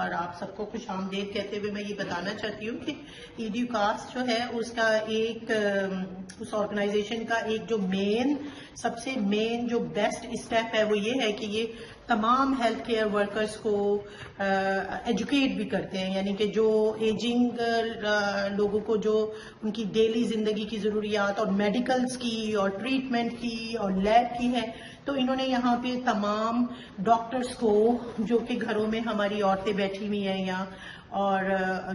اور آپ سب کو خوش آمدید کہتے ہوئے میں یہ بتانا چاہتی ہوں کہ ایڈیوکاسٹ جو ہے اس کا ایک اس آرگنائزیشن کا ایک جو سب سے مین جو بیسٹ اسٹیپ ہے وہ یہ ہے کہ یہ تمام ہیلتھ کیئر ورکرز کو ایجوکیٹ بھی کرتے ہیں، یعنی کہ جو ایجنگ لوگوں کو جو ان کی ڈیلی زندگی کی ضروریات اور میڈیکلز کی اور ٹریٹمنٹ کی اور لیب کی ہے، تو انہوں نے یہاں پہ تمام ڈاکٹرز کو جو کہ گھروں میں ہماری عورتیں بیٹھی ہوئی ہیں یہاں اور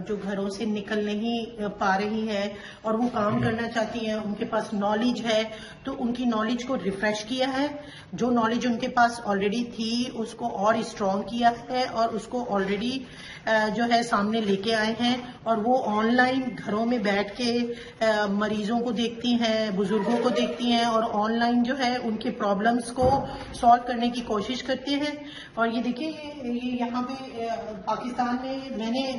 جو گھروں سے نکل نہیں پا رہی ہیں اور وہ کام کرنا چاہتی ہیں، ان کے پاس نالج ہے، تو ان کی نالج کو ریفریش کیا ہے، جو نالج ان کے پاس آلریڈی تھی اس کو اور اسٹرانگ کیا ہے اور اس کو آلریڈی جو ہے سامنے لے کے آئے ہیں، اور وہ آن لائن گھروں میں بیٹھ کے مریضوں کو دیکھتی ہیں، بزرگوں کو دیکھتی ہیں اور آن لائن جو ہے ان کے پرابلمس کو سالو کرنے کی کوشش کرتی ہیں۔ اور یہ دیکھیں یہ یہاں پہ پاکستان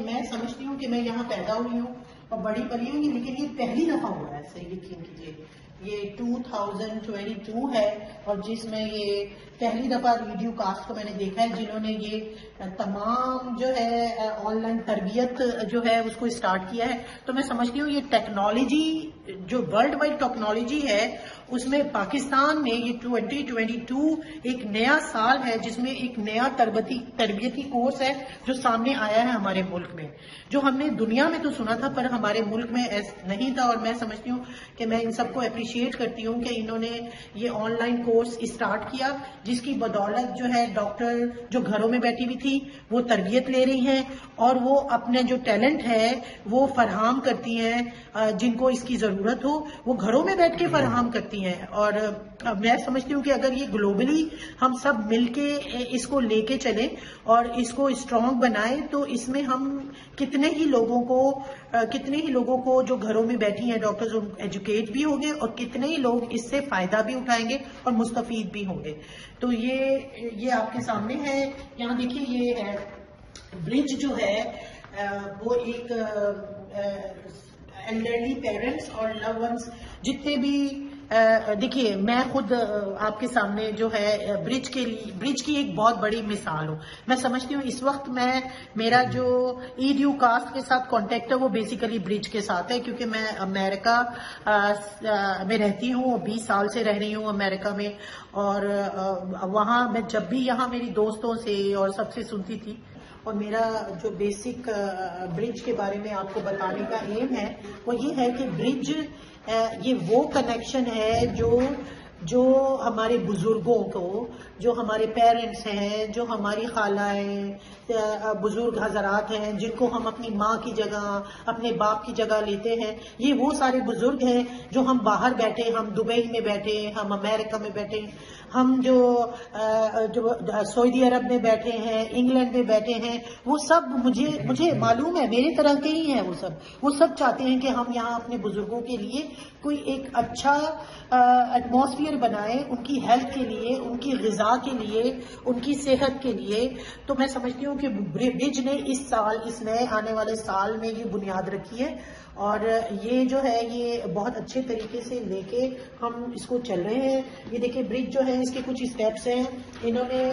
میں سمجھتی ہوں کہ میں یہاں پیدا ہوئی ہوں اور بڑی پلی ہوں گی، لیکن یہ پہلی دفعہ ہوا ہے، ایسے یقین کیجیے یہ 2022 ہے اور جس میں یہ پہلی دفعہ ویڈیو کاسٹ کو میں نے دیکھا ہے جنہوں نے یہ تمام جو ہے آن لائن تربیت جو ہے اس کو اسٹارٹ کیا ہے۔ تو میں سمجھتی ہوں یہ ٹیکنالوجی جو ورلڈ وائڈ ٹیکنالوجی ہے اس میں پاکستان میں یہ 2022 ایک نیا سال ہے جس میں ایک نیا تربیتی کورس ہے جو سامنے آیا ہے ہمارے ملک میں، جو ہم نے دنیا میں تو سنا تھا پر ہمارے ملک میں ایسا نہیں تھا۔ اور میں سمجھتی ہوں کہ میں ان سب کو اپریشیٹ کرتی ہوں کہ انہوں نے یہ آن لائن کورس اسٹارٹ کیا جس کی بدولت جو ہے ڈاکٹر جو گھروں میں بیٹھی ہوئی تھی وہ تربیت لے رہی ہیں اور وہ اپنے جو ٹیلنٹ ہے وہ فراہم کرتی ہیں، جن کو اس کی ضرورت ہو وہ گھروں میں بیٹھ کے فراہم کرتی ہیں۔ اور میں سمجھتی ہوں کہ اگر یہ گلوبلی ہم سب مل کے اس کو لے کے چلیں اور اس کو اسٹرانگ بنائیں تو اس میں ہم کتنے ہی لوگوں کو جو گھروں میں بیٹھی ہیں ڈاکٹرز ایجوکیٹ بھی ہوں گے اور کتنے ہی لوگ اس سے فائدہ بھی اٹھائیں گے اور مستفید بھی ہوں گے۔ تو یہ آپ کے سامنے ہے، یہاں دیکھیے یہ ہے برج جو ہے وہ ایک ایلڈرلی پیرنٹس اور لو ونس جتنے بھی دیکھیے میں خود آپ کے سامنے جو ہے برج کی ایک بہت بڑی مثال ہوں۔ میں سمجھتی ہوں اس وقت میرا جو ایڈیو کاسٹ کے ساتھ کانٹیکٹ ہے وہ بیسیکلی برج کے ساتھ ہے، کیونکہ میں امریکہ میں رہتی ہوں، 20 سال سے رہ رہی ہوں امریکہ میں، اور وہاں میں جب بھی یہاں میری دوستوں سے اور سب سے سنتی تھی، اور میرا جو بیسک برج کے بارے میں آپ کو بتانے کا ایم ہے وہ یہ ہے کہ برج یہ وہ کنیکشن ہے جو ہمارے بزرگوں کو، جو ہمارے پیرنٹس ہیں، جو ہماری خالائیں بزرگ حضرات ہیں جن کو ہم اپنی ماں کی جگہ اپنے باپ کی جگہ لیتے ہیں، یہ وہ سارے بزرگ ہیں جو ہم باہر بیٹھے، ہم دبئی میں بیٹھے، ہم امریکہ میں بیٹھے، ہم جو سعودی عرب میں بیٹھے ہیں، انگلینڈ میں بیٹھے ہیں، وہ سب مجھے معلوم ہے میرے طرح کے ہی ہیں، وہ سب چاہتے ہیں کہ ہم یہاں اپنے بزرگوں کے لیے کوئی ایک اچھا ایٹماسفیئر بنائیں، ان کی ہیلتھ کے لیے، ان کی غذا کے لیے، ان کی صحت کے لیے۔ تو میں سمجھتی ہوں کہ برج نے اس نئے آنے والے سال میں یہ بنیاد رکھی ہے، اور یہ جو ہے یہ بہت اچھے طریقے سے لے کے ہم اس کو چل رہے ہیں۔ یہ دیکھیں برج جو ہے اس کے کچھ اسٹیپس ہیں، انہوں نے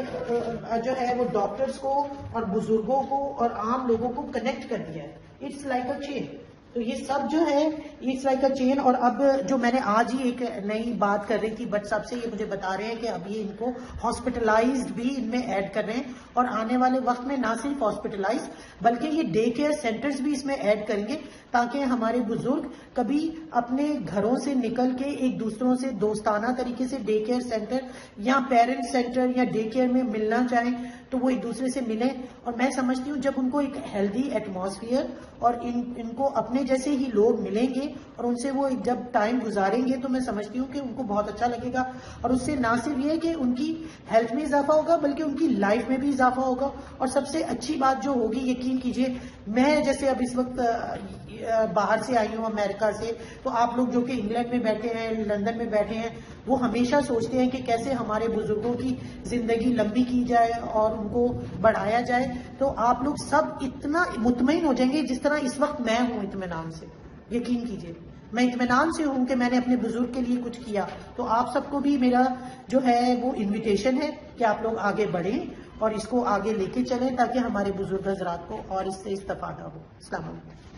جو ہے وہ ڈاکٹرز کو اور بزرگوں کو اور عام لوگوں کو کنیکٹ کر دیا ہے۔ اٹس لائک اے چین، تو یہ سب جو ہے اٹس لائک اے چین۔ اور اب جو میں نے آج ہی ایک نئی بات کر رہی تھی بٹ سب سے یہ مجھے بتا رہے ہیں کہ اب یہ ان کو ہاسپٹلائزڈ بھی ان میں ایڈ کر رہے ہیں، اور آنے والے وقت میں نہ صرف ہاسپٹلائز بلکہ یہ ڈے کیئر سینٹرز بھی اس میں ایڈ کریں گے، تاکہ ہمارے بزرگ کبھی اپنے گھروں سے نکل کے ایک دوسروں سے دوستانہ طریقے سے ڈے کیئر سینٹر یا پیرنٹ سینٹر یا ڈے کیئر میں ملنا چاہیں تو وہ ایک دوسرے سے ملیں۔ اور میں سمجھتی ہوں جب ان کو ایک ہیلدی ایٹماسفیئر اور ان کو اپنے جیسے ہی لوگ ملیں گے اور ان سے وہ جب ٹائم گزاریں گے تو میں سمجھتی ہوں کہ ان کو بہت اچھا لگے گا، اور اس سے نہ صرف یہ کہ ان کی ہیلتھ میں اضافہ ہوگا بلکہ ان کی لائف میں بھی اضافہ ہوگا۔ اور سب سے اچھی بات جو ہوگی، یقین کیجئے میں جیسے اب اس وقت باہر سے آئی ہوں امریکہ سے، تو آپ لوگ جو کہ انگلینڈ میں بیٹھے ہیں، لندن میں بیٹھے ہیں، وہ ہمیشہ سوچتے ہیں کہ کیسے ہمارے بزرگوں کی زندگی لمبی کی جائے اور ان کو بڑھایا جائے۔ تو آپ لوگ سب اتنا مطمئن ہو جائیں گے جس طرح اس وقت میں ہوں اطمینان سے، یقین کیجئے میں اطمینان سے ہوں کہ میں نے اپنے بزرگ کے لیے کچھ کیا۔ تو آپ سب کو بھی میرا جو ہے وہ انویٹیشن ہے کہ آپ لوگ آگے بڑھیں اور اس کو آگے لے کے چلیں تاکہ ہمارے بزرگ حضرات کو اور اس سے استفادہ ہو. السلام علیکم.